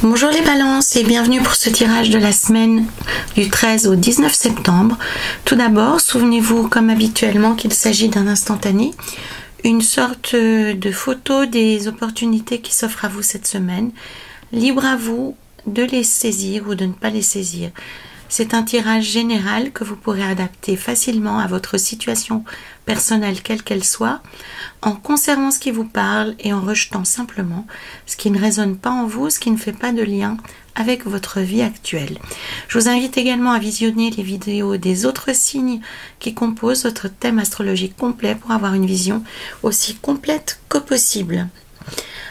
Bonjour les balances et bienvenue pour ce tirage de la semaine du 13 au 19 septembre. Tout d'abord, souvenez-vous comme habituellement qu'il s'agit d'un instantané, une sorte de photo des opportunités qui s'offrent à vous cette semaine. Libre à vous de les saisir ou de ne pas les saisir. C'est un tirage général que vous pourrez adapter facilement à votre situation personnelle quelle qu'elle soit, en conservant ce qui vous parle et en rejetant simplement ce qui ne résonne pas en vous, ce qui ne fait pas de lien avec votre vie actuelle. Je vous invite également à visionner les vidéos des autres signes qui composent votre thème astrologique complet pour avoir une vision aussi complète que possible.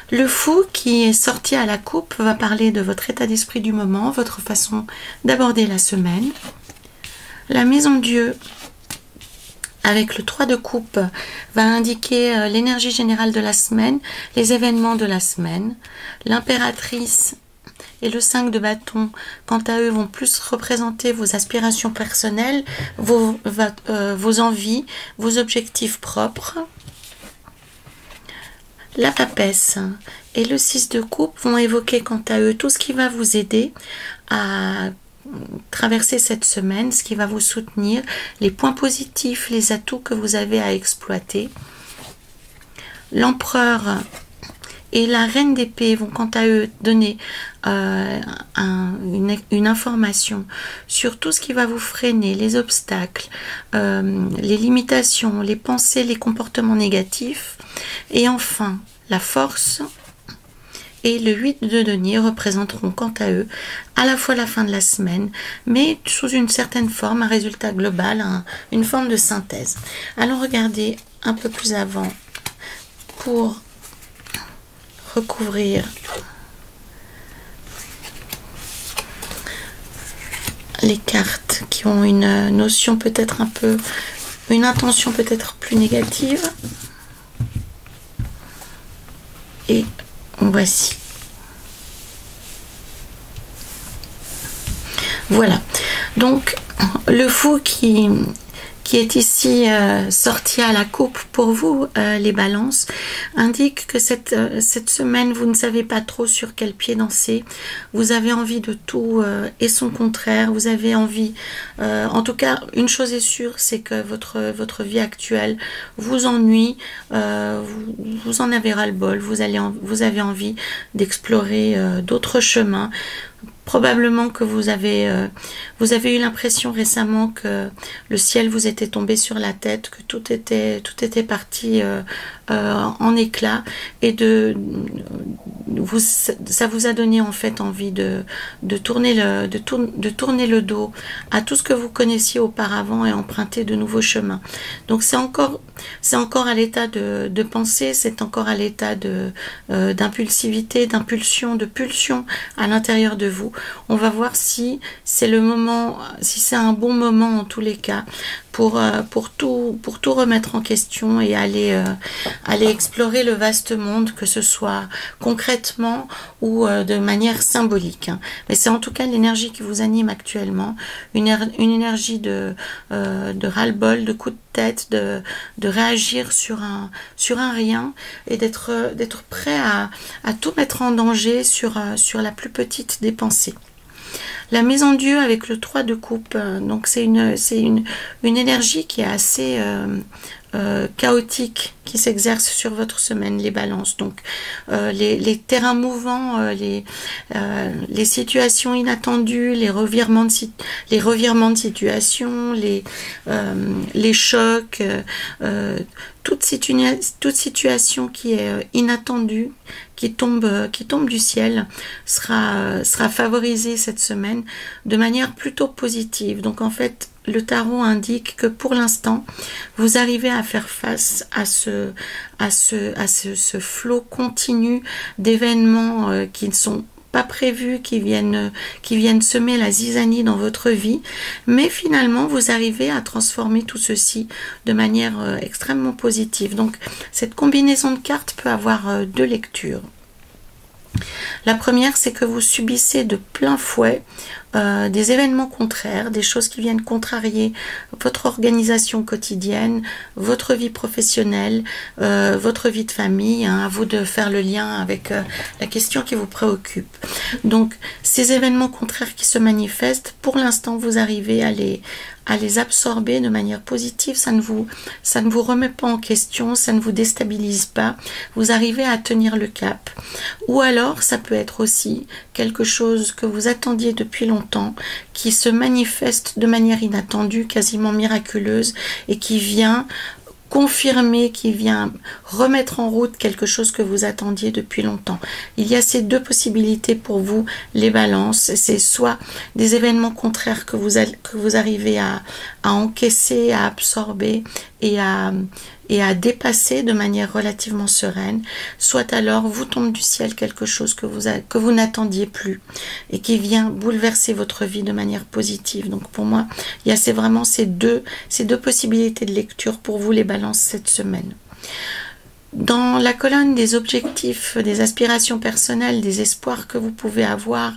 Le fou qui est sorti à la coupe va parler de votre état d'esprit du moment, votre façon d'aborder la semaine. La maison Dieu, avec le 3 de coupe, va indiquer l'énergie générale de la semaine, les événements de la semaine. L'impératrice et le 5 de bâton, quant à eux, vont plus représenter vos aspirations personnelles, vos envies, vos objectifs propres. La papesse et le 6 de coupe vont évoquer quant à eux tout ce qui va vous aider à traverser cette semaine, ce qui va vous soutenir, les points positifs, les atouts que vous avez à exploiter. L'empereur et la reine d'épée vont quant à eux donner une information sur tout ce qui va vous freiner, les obstacles, les limitations, les pensées, les comportements négatifs. Et enfin, la force et le 8 de denier représenteront quant à eux à la fois la fin de la semaine, mais sous une certaine forme, un résultat global, une forme de synthèse. Allons regarder un peu plus avant pour recouvrir les cartes qui ont une notion peut-être un peu, une intention peut-être plus négative. Et voici. Voilà. Donc, le fou qui est ici sorti à la coupe pour vous, les balances, indique que cette semaine, vous ne savez pas trop sur quel pied danser. Vous avez envie de tout et son contraire. Vous avez envie, en tout cas, une chose est sûre, c'est que votre vie actuelle vous ennuie, vous en avez ras-le-bol, vous avez envie d'explorer d'autres chemins. Probablement que vous avez eu l'impression récemment que le ciel vous était tombé sur la tête, que tout était parti en éclats, et ça vous a donné en fait envie de tourner le dos à tout ce que vous connaissiez auparavant et emprunter de nouveaux chemins. Donc c'est encore à l'état de pensée, c'est encore à l'état d'impulsivité, d'impulsion, de pulsion à l'intérieur de vous. On va voir si c'est le moment, si c'est un bon moment en tous les cas pour tout remettre en question et aller explorer le vaste monde, que ce soit concrètement ou de manière symbolique. Mais c'est en tout cas l'énergie qui vous anime actuellement, une énergie de ras-le-bol, de coup de tête, de réagir sur un rien et d'être prêt à tout mettre en danger sur la plus petite des pensées. La maison Dieu avec le 3 de coupe, donc c'est une énergie qui est assez chaotique, qui s'exerce sur votre semaine, les balances. Donc les terrains mouvants, les situations inattendues, les revirements de situation, les chocs, toute situation qui est inattendue, qui tombe du ciel, sera favorisée cette semaine de manière plutôt positive. Donc en fait, le tarot indique que pour l'instant, vous arrivez à faire face à ce flot continu d'événements qui ne sont pas prévus, qui viennent semer la zizanie dans votre vie, mais finalement vous arrivez à transformer tout ceci de manière extrêmement positive. Donc cette combinaison de cartes peut avoir deux lectures. La première, c'est que vous subissez de plein fouet des événements contraires, des choses qui viennent contrarier votre organisation quotidienne, votre vie professionnelle, votre vie de famille. Hein, à vous de faire le lien avec la question qui vous préoccupe. Donc, ces événements contraires qui se manifestent, pour l'instant, vous arrivez à les absorber de manière positive, ça ne vous remet pas en question, ça ne vous déstabilise pas, vous arrivez à tenir le cap. Ou alors, ça peut être aussi quelque chose que vous attendiez depuis longtemps, qui se manifeste de manière inattendue, quasiment miraculeuse, et qui vient confirmer, qui vient remettre en route quelque chose que vous attendiez depuis longtemps. Il y a ces deux possibilités pour vous, les balances. C'est soit des événements contraires que vous arrivez à encaisser, à absorber et à dépasser de manière relativement sereine, soit alors vous tombe du ciel quelque chose que vous n'attendiez plus et qui vient bouleverser votre vie de manière positive. Donc pour moi, il y a vraiment ces deux possibilités de lecture pour vous les balances cette semaine. Dans la colonne des objectifs, des aspirations personnelles, des espoirs que vous pouvez avoir,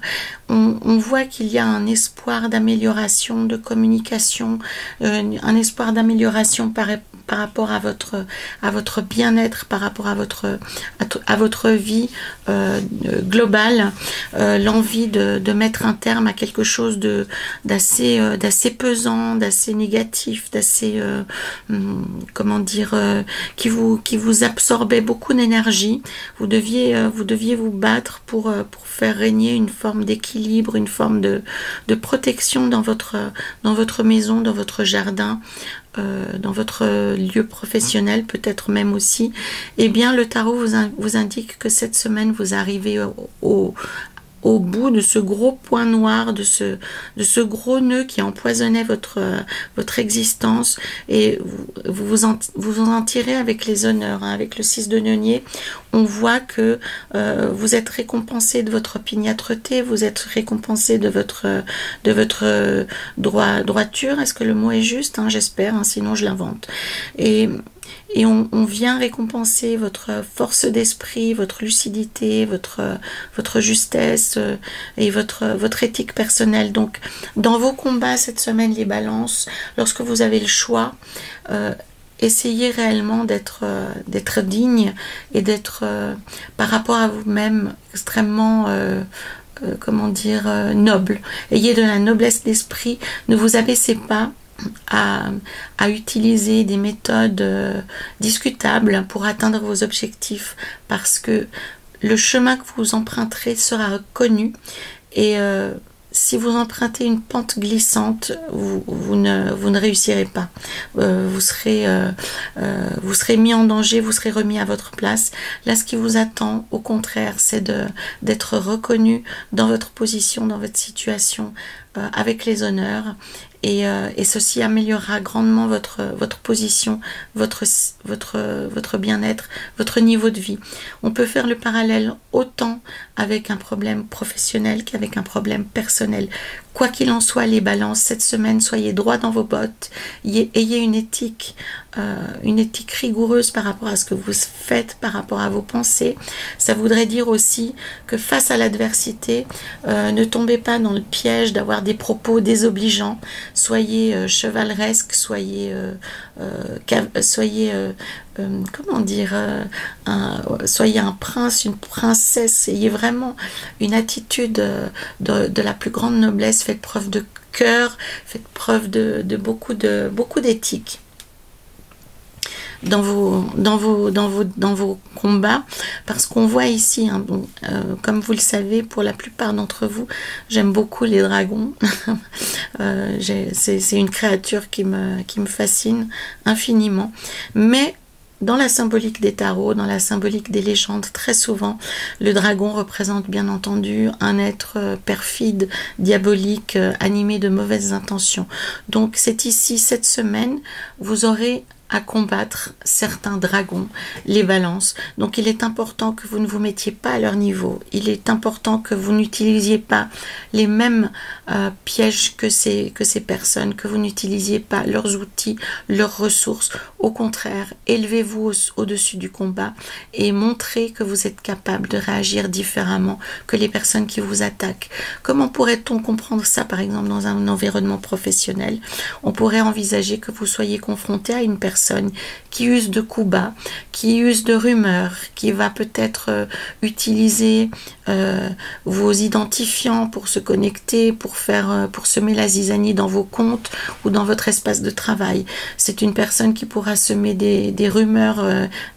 on voit qu'il y a un espoir d'amélioration, de communication, un espoir d'amélioration par rapport à votre bien-être, par rapport à votre vie globale, l'envie de mettre un terme à quelque chose d'assez pesant, d'assez négatif, d'assez comment dire, qui vous absorbait beaucoup d'énergie. Vous deviez vous battre pour faire régner une forme d'équilibre, une forme de protection dans votre maison, dans votre jardin, dans votre lieu professionnel peut-être même aussi. Eh bien, le tarot vous indique que cette semaine, vous arrivez au bout de ce gros point noir, de ce gros nœud qui empoisonnait votre existence, et vous en tirez avec les honneurs. Hein. Avec le 6 de denier, on voit que vous êtes récompensé de votre opiniâtreté, vous êtes récompensé de votre droiture. Est-ce que le mot est juste, hein? J'espère, hein, sinon je l'invente. Et on vient récompenser votre force d'esprit, votre lucidité, votre justesse et votre éthique personnelle. Donc, dans vos combats cette semaine, les balances, lorsque vous avez le choix, essayez réellement d'être digne et d'être, par rapport à vous-même, extrêmement... comment dire, noble. Ayez de la noblesse d'esprit, ne vous abaissez pas à utiliser des méthodes discutables pour atteindre vos objectifs, parce que le chemin que vous emprunterez sera connu, et si vous empruntez une pente glissante, vous ne réussirez pas. Vous serez mis en danger, vous serez remis à votre place. Là, ce qui vous attend, au contraire, c'est d'être reconnu dans votre position, dans votre situation, avec les honneurs. Et ceci améliorera grandement votre position, votre bien-être, votre niveau de vie. On peut faire le parallèle autant avec un problème professionnel qu'avec un problème personnel. Quoi qu'il en soit, les balances, cette semaine, soyez droit dans vos bottes, ayez une éthique rigoureuse par rapport à ce que vous faites, par rapport à vos pensées. Ça voudrait dire aussi que face à l'adversité, ne tombez pas dans le piège d'avoir des propos désobligeants. Soyez chevaleresque, soyez comment dire, soyez un prince, une princesse, ayez vraiment une attitude de la plus grande noblesse, faites preuve de cœur, faites preuve de beaucoup d'éthique dans vos combats, parce qu'on voit ici, hein, bon, comme vous le savez, pour la plupart d'entre vous, j'aime beaucoup les dragons. C'est une créature qui me fascine infiniment, mais dans la symbolique des tarots, dans la symbolique des légendes, très souvent, le dragon représente bien entendu un être perfide, diabolique, animé de mauvaises intentions. Donc c'est ici, cette semaine, vous aurez à combattre certains dragons, les balances. Donc il est important que vous ne vous mettiez pas à leur niveau. Il est important que vous n'utilisiez pas les mêmes pièges que ces personnes, que vous n'utilisiez pas leurs outils, leurs ressources. Au contraire, élevez-vous au-dessus du combat et montrez que vous êtes capable de réagir différemment que les personnes qui vous attaquent. Comment pourrait-on comprendre ça, par exemple, dans un environnement professionnel? On pourrait envisager que vous soyez confronté à une personne qui use de coups bas, qui use de rumeurs, qui va peut-être utiliser vos identifiants pour se connecter, pour semer la zizanie dans vos comptes ou dans votre espace de travail. C'est une personne qui pourra semer des rumeurs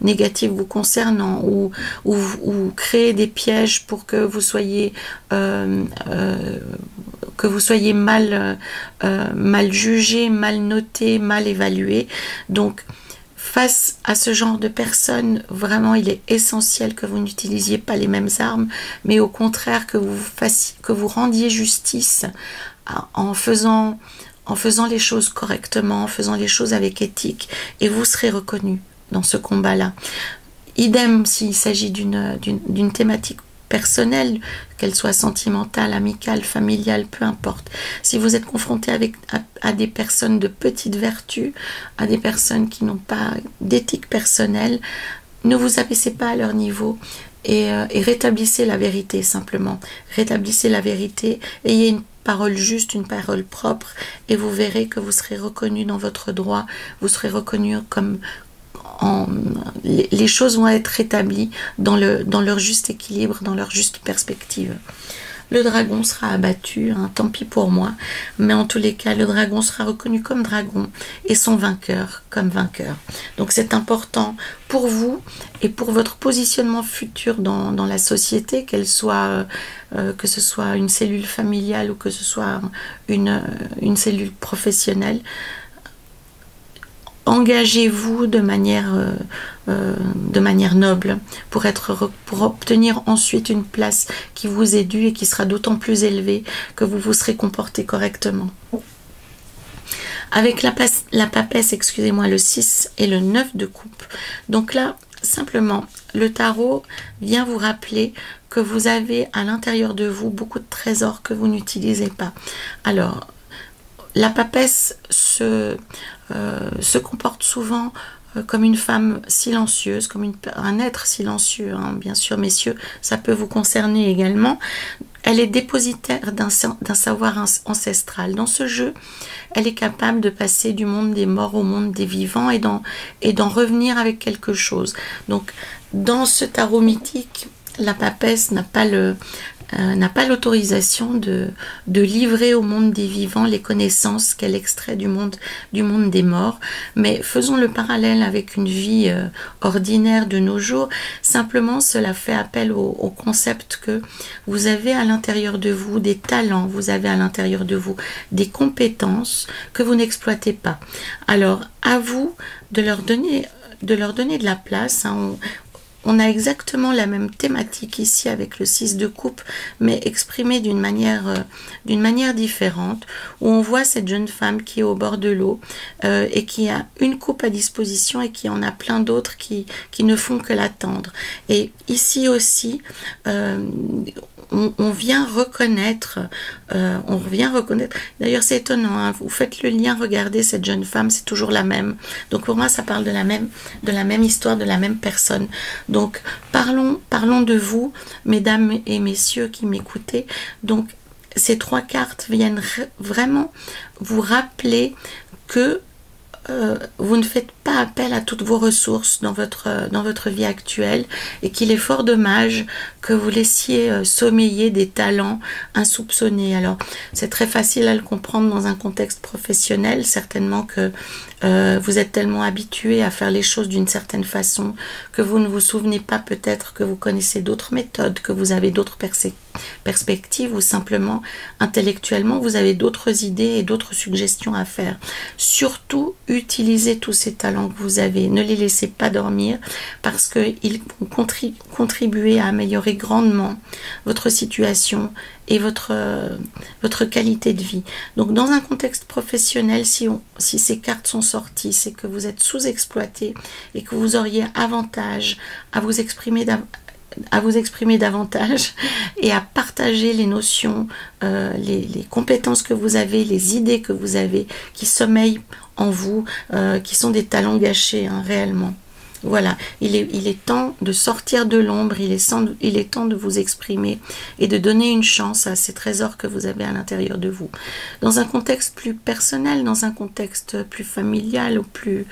négatives vous concernant ou créer des pièges pour que vous soyez mal jugé, mal noté, mal évalué. Donc, face à ce genre de personnes, vraiment, il est essentiel que vous n'utilisiez pas les mêmes armes, mais au contraire que vous rendiez justice en faisant les choses correctement, en faisant les choses avec éthique, et vous serez reconnu dans ce combat-là. Idem s'il s'agit d'une thématique personnelle, qu'elle soit sentimentale, amicale, familiale, peu importe. Si vous êtes confronté à des personnes de petite vertu, à des personnes qui n'ont pas d'éthique personnelle, ne vous abaissez pas à leur niveau et rétablissez la vérité simplement. Rétablissez la vérité, ayez une parole juste, une parole propre, et vous verrez que vous serez reconnu dans votre droit, vous serez reconnu comme... les choses vont être rétablies dans leur juste équilibre, dans leur juste perspective. Le dragon sera abattu, hein, tant pis pour moi, mais en tous les cas, le dragon sera reconnu comme dragon et son vainqueur comme vainqueur. Donc c'est important pour vous et pour votre positionnement futur dans la société, qu'elle soit, que ce soit une cellule familiale ou que ce soit une cellule professionnelle. Engagez-vous de manière noble pour obtenir ensuite une place qui vous est due et qui sera d'autant plus élevée que vous vous serez comporté correctement. Avec la papesse, excusez-moi, le 6 et le 9 de coupe. Donc là, simplement, le tarot vient vous rappeler que vous avez à l'intérieur de vous beaucoup de trésors que vous n'utilisez pas. Alors, la papesse se comporte souvent comme une femme silencieuse, comme un être silencieux, hein, bien sûr, messieurs, ça peut vous concerner également. Elle est dépositaire d'un savoir ancestral. Dans ce jeu, elle est capable de passer du monde des morts au monde des vivants et d'en revenir avec quelque chose. Donc, dans ce tarot mythique, la papesse n'a pas l'autorisation de livrer au monde des vivants les connaissances qu'elle extrait du monde des morts. Mais faisons le parallèle avec une vie ordinaire de nos jours. Simplement, cela fait appel au concept que vous avez à l'intérieur de vous des talents, vous avez à l'intérieur de vous des compétences que vous n'exploitez pas. Alors, à vous de leur donner de la place, hein. On a exactement la même thématique ici avec le 6 de coupe, mais exprimée d'une manière différente, où on voit cette jeune femme qui est au bord de l'eau et qui a une coupe à disposition et qui en a plein d'autres qui ne font que l'attendre. Et ici aussi, on vient reconnaître, d'ailleurs c'est étonnant, hein, vous faites le lien, regardez cette jeune femme, c'est toujours la même. Donc pour moi ça parle de la même histoire, de la même personne. Donc parlons de vous, mesdames et messieurs qui m'écoutez. Donc ces trois cartes viennent vraiment vous rappeler que vous ne faites pas appel à toutes vos ressources dans votre vie actuelle et qu'il est fort dommage que vous laissiez sommeiller des talents insoupçonnés. Alors c'est très facile à le comprendre dans un contexte professionnel, certainement que vous êtes tellement habitué à faire les choses d'une certaine façon que vous ne vous souvenez pas peut-être que vous connaissez d'autres méthodes, que vous avez d'autres perspective, ou simplement intellectuellement vous avez d'autres idées et d'autres suggestions à faire. Surtout, utilisez tous ces talents que vous avez, ne les laissez pas dormir, parce qu'ils vont contribuer à améliorer grandement votre situation et votre qualité de vie. Donc dans un contexte professionnel, si ces cartes sont sorties, c'est que vous êtes sous-exploité et que vous auriez avantage à vous exprimer davantage et à partager les notions, les compétences que vous avez, les idées que vous avez, qui sommeillent en vous, qui sont des talents gâchés, hein, réellement. Voilà, il est temps de sortir de l'ombre, il est temps de vous exprimer et de donner une chance à ces trésors que vous avez à l'intérieur de vous. Dans un contexte plus personnel, dans un contexte plus familial ou plus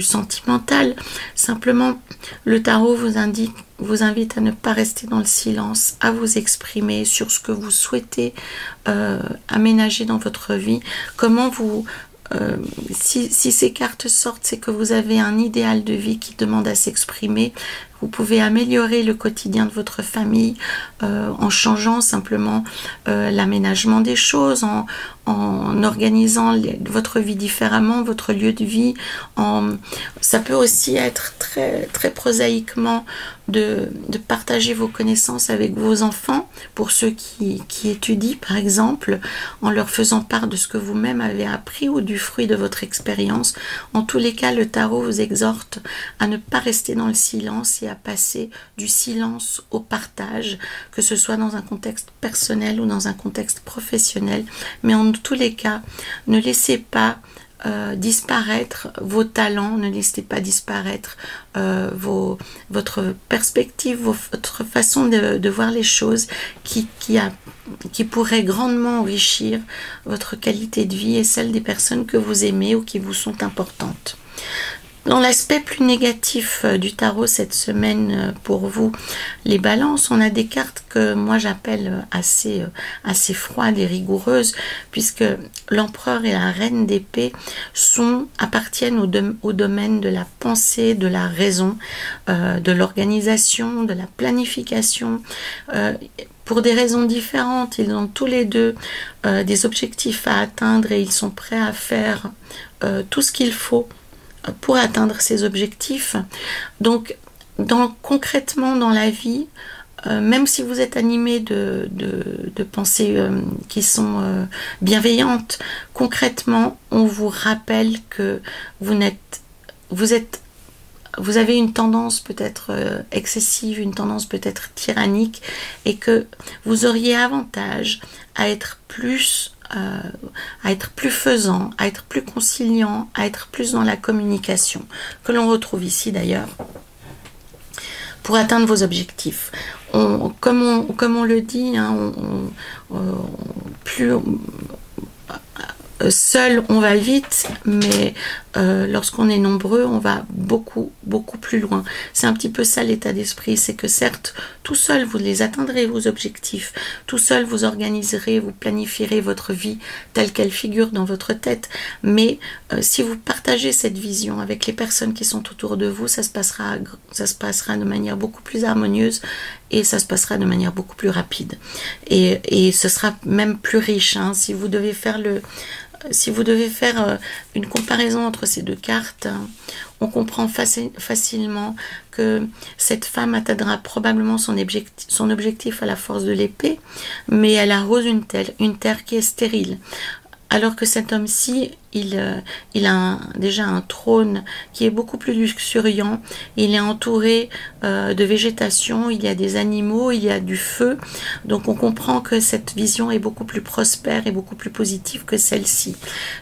sentimental, simplement le tarot vous invite à ne pas rester dans le silence, à vous exprimer sur ce que vous souhaitez aménager dans votre vie, comment vous... si ces cartes sortent, c'est que vous avez un idéal de vie qui demande à s'exprimer. Vous pouvez améliorer le quotidien de votre famille en changeant simplement l'aménagement des choses, en organisant votre vie différemment, votre lieu de vie. Ça peut aussi être très prosaïquement de partager vos connaissances avec vos enfants, pour ceux qui étudient par exemple, en leur faisant part de ce que vous-même avez appris ou du fruit de votre expérience. En tous les cas, le tarot vous exhorte à ne pas rester dans le silence et à passer du silence au partage, que ce soit dans un contexte personnel ou dans un contexte professionnel. Mais en tous les cas, ne laissez pas disparaître vos talents, ne laissez pas disparaître votre perspective, votre façon de voir les choses qui pourrait grandement enrichir votre qualité de vie et celle des personnes que vous aimez ou qui vous sont importantes. Dans l'aspect plus négatif du tarot cette semaine pour vous, les balances, on a des cartes que moi j'appelle assez froides et rigoureuses, puisque l'empereur et la reine d'épée appartiennent au domaine de la pensée, de la raison, de l'organisation, de la planification. Pour des raisons différentes, ils ont tous les deux des objectifs à atteindre et ils sont prêts à faire tout ce qu'il faut pour atteindre ces objectifs. Donc concrètement dans la vie, même si vous êtes animé de pensées qui sont bienveillantes, concrètement on vous rappelle que vous avez une tendance peut-être excessive, une tendance peut-être tyrannique, et que vous auriez avantage à être plus faisant, à être plus conciliant, à être plus dans la communication, que l'on retrouve ici d'ailleurs, pour atteindre vos objectifs. Comme on le dit, hein, seul on va vite, mais lorsqu'on est nombreux on va beaucoup plus loin. C'est un petit peu ça l'état d'esprit, c'est que certes tout seul vous les atteindrez vos objectifs, tout seul vous organiserez, vous planifierez votre vie telle qu'elle figure dans votre tête, mais si vous partagez cette vision avec les personnes qui sont autour de vous, ça se passera de manière beaucoup plus harmonieuse et ça se passera de manière beaucoup plus rapide et ce sera même plus riche, hein. Si vous devez faire une comparaison entre ces deux cartes, on comprend facilement que cette femme atteindra probablement son objectif à la force de l'épée, mais elle arrose une terre qui est stérile. Alors que cet homme-ci, il a déjà un trône qui est beaucoup plus luxuriant, il est entouré de végétation, il y a des animaux, il y a du feu, donc on comprend que cette vision est beaucoup plus prospère et beaucoup plus positive que celle-ci.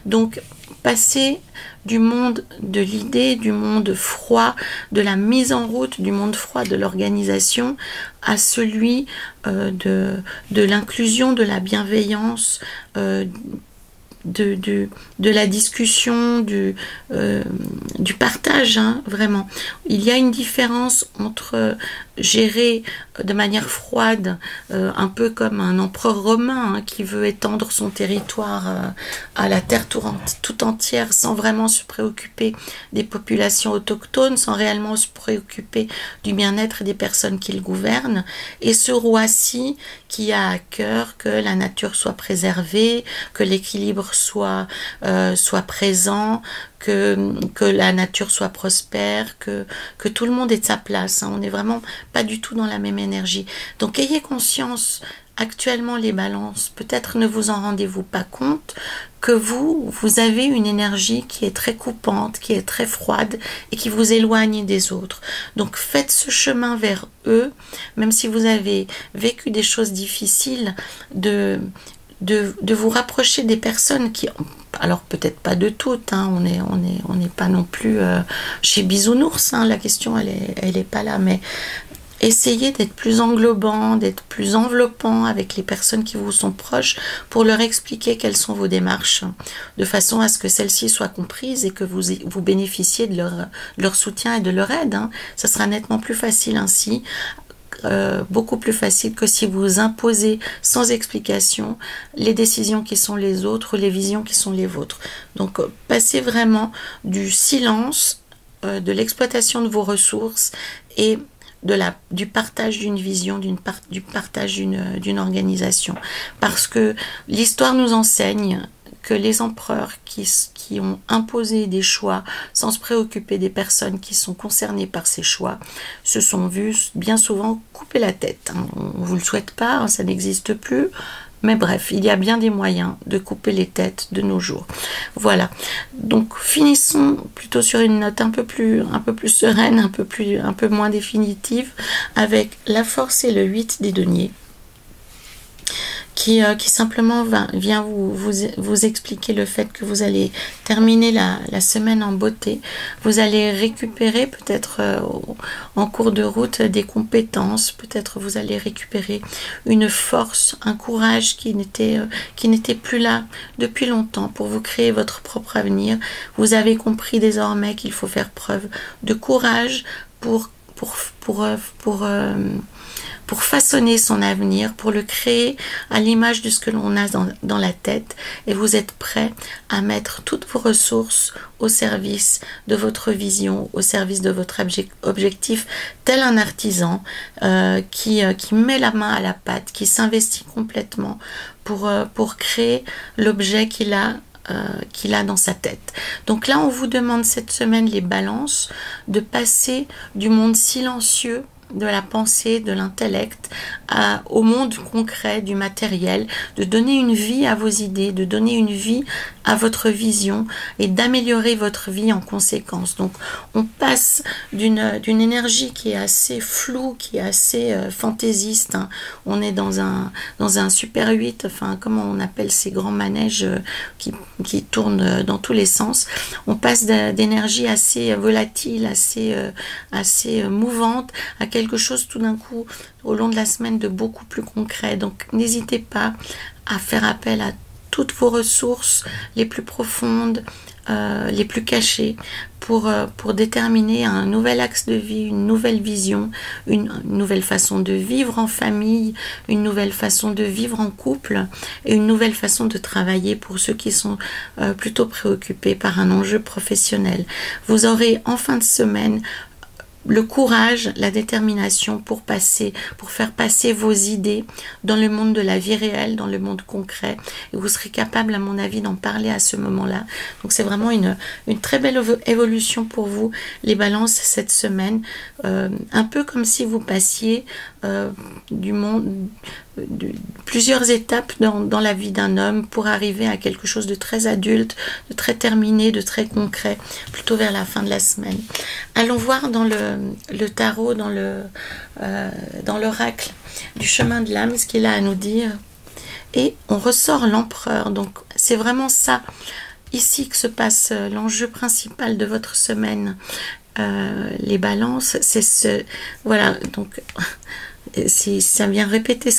Donc passer du monde de l'idée, du monde froid, de la mise en route, du monde froid de l'organisation, à celui de l'inclusion, de la bienveillance, de la discussion, du partage, hein, vraiment. Il y a une différence entre gérer de manière froide, un peu comme un empereur romain, hein, qui veut étendre son territoire à la terre tout entière sans vraiment se préoccuper des populations autochtones, sans réellement se préoccuper du bien-être des personnes qu'il gouverne, et ce roi-ci qui a à cœur que la nature soit préservée, que l'équilibre soit présent, que la nature soit prospère, que tout le monde ait de sa place, hein. On n'est vraiment pas du tout dans la même énergie. Donc ayez conscience, actuellement les balances, peut-être ne vous en rendez-vous pas compte, que vous avez une énergie qui est très coupante, qui est très froide et qui vous éloigne des autres. Donc faites ce chemin vers eux, même si vous avez vécu des choses difficiles, de vous rapprocher des personnes qui, alors peut-être pas de toutes, hein, on n'est pas non plus chez Bisounours, hein, la question elle est pas là, mais essayez d'être plus englobant, d'être plus enveloppant avec les personnes qui vous sont proches pour leur expliquer quelles sont vos démarches, de façon à ce que celles-ci soient comprises et que vous bénéficiez de leur soutien et de leur aide, hein. Ça sera nettement plus facile ainsi. Beaucoup plus facile que si vous imposez sans explication les décisions qui sont les autres, les visions qui sont les vôtres. Donc passez vraiment du silence, de l'exploitation de vos ressources et du partage d'une vision, du partage d'une organisation. Parce que l'histoire nous enseigne que les empereurs qui ont imposé des choix sans se préoccuper des personnes qui sont concernées par ces choix se sont vus bien souvent couper la tête, hein. On ne vous le souhaite pas, hein, ça n'existe plus. Mais bref, il y a bien des moyens de couper les têtes de nos jours. Voilà. Donc finissons plutôt sur une note un peu plus sereine, un peu moins définitive, avec la force et le 8 des deniers, qui simplement vient vous expliquer le fait que vous allez terminer la semaine en beauté. Vous allez récupérer peut-être en cours de route des compétences, peut-être vous allez récupérer une force, un courage qui n'était plus là depuis longtemps pour vous créer votre propre avenir. Vous avez compris désormais qu'il faut faire preuve de courage pour façonner son avenir, pour le créer à l'image de ce que l'on a dans la tête, et vous êtes prêt à mettre toutes vos ressources au service de votre vision, au service de votre objectif, tel un artisan qui met la main à la pâte, qui s'investit complètement pour créer l'objet qu'il a dans sa tête. Donc là, on vous demande cette semaine, les balances, de passer du monde silencieux de la pensée, de l'intellect, au monde concret, du matériel, de donner une vie à vos idées, de donner une vie à votre vision et d'améliorer votre vie en conséquence. Donc on passe d'une énergie qui est assez floue, qui est assez fantaisiste, hein. On est dans un super 8, enfin comment on appelle ces grands manèges qui tournent dans tous les sens. On passe d'énergie assez volatile, assez mouvante à quelque chose tout d'un coup au long de la semaine de beaucoup plus concret. Donc n'hésitez pas à faire appel à toutes vos ressources les plus profondes, les plus cachées, pour déterminer un nouvel axe de vie, une nouvelle vision, une nouvelle façon de vivre en famille, une nouvelle façon de vivre en couple et une nouvelle façon de travailler pour ceux qui sont plutôt préoccupés par un enjeu professionnel. Vous aurez en fin de semaine le courage, la détermination pour faire passer vos idées dans le monde de la vie réelle, dans le monde concret, et vous serez capable, à mon avis, d'en parler à ce moment-là. Donc c'est vraiment une très belle évolution pour vous, les balances, cette semaine, un peu comme si vous passiez du monde, plusieurs étapes dans la vie d'un homme pour arriver à quelque chose de très adulte, de très terminé, de très concret, plutôt vers la fin de la semaine. Allons voir dans le tarot, dans l'oracle du chemin de l'âme, ce qu'il a à nous dire. Et on ressort l'empereur. Donc c'est vraiment ça, ici, que se passe l'enjeu principal de votre semaine. Les balances, c'est ce... Voilà, donc... Si ça vient répéter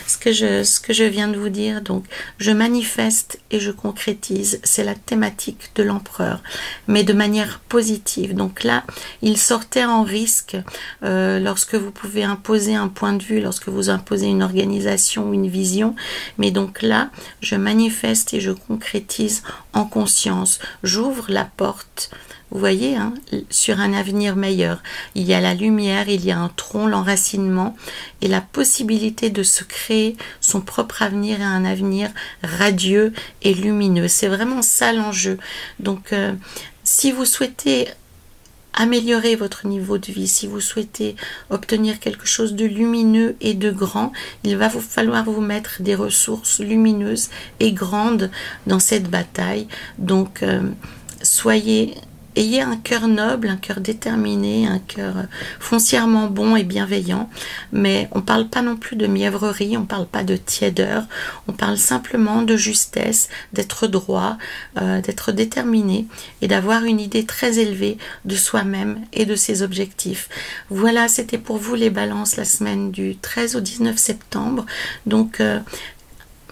ce que je viens de vous dire. Donc, je manifeste et je concrétise. C'est la thématique de l'empereur, mais de manière positive. Donc là, il sortait en risque lorsque vous pouvez imposer un point de vue, lorsque vous imposez une organisation ou une vision. Mais donc là, je manifeste et je concrétise en conscience. J'ouvre la porte. Vous voyez, hein, sur un avenir meilleur. Il y a la lumière, il y a un tronc, l'enracinement et la possibilité de se créer son propre avenir et un avenir radieux et lumineux. C'est vraiment ça l'enjeu. Donc, si vous souhaitez améliorer votre niveau de vie, si vous souhaitez obtenir quelque chose de lumineux et de grand, il va vous falloir vous mettre des ressources lumineuses et grandes dans cette bataille. Donc, ayez un cœur noble, un cœur déterminé, un cœur foncièrement bon et bienveillant, mais on ne parle pas non plus de mièvrerie, on ne parle pas de tiédeur, on parle simplement de justesse, d'être droit, d'être déterminé et d'avoir une idée très élevée de soi-même et de ses objectifs. Voilà, c'était pour vous les balances la semaine du 13 au 19 septembre. Donc,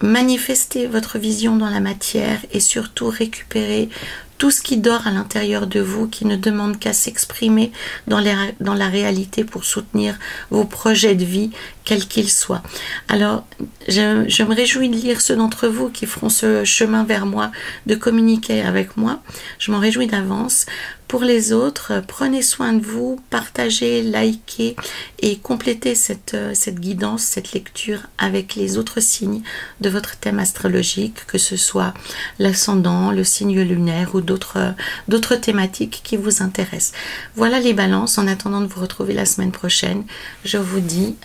manifestez votre vision dans la matière et surtout récupérez tout ce qui dort à l'intérieur de vous, qui ne demande qu'à s'exprimer dans la réalité pour soutenir vos projets de vie, quels qu'ils soient. Alors, je me réjouis de lire ceux d'entre vous qui feront ce chemin vers moi, de communiquer avec moi. Je m'en réjouis d'avance. Pour les autres, prenez soin de vous, partagez, likez et complétez cette guidance, cette lecture avec les autres signes de votre thème astrologique, que ce soit l'ascendant, le signe lunaire ou d'autres thématiques qui vous intéressent. Voilà les balances. En attendant de vous retrouver la semaine prochaine, je vous dis,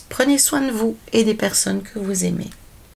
prenez soin de vous et des personnes que vous aimez.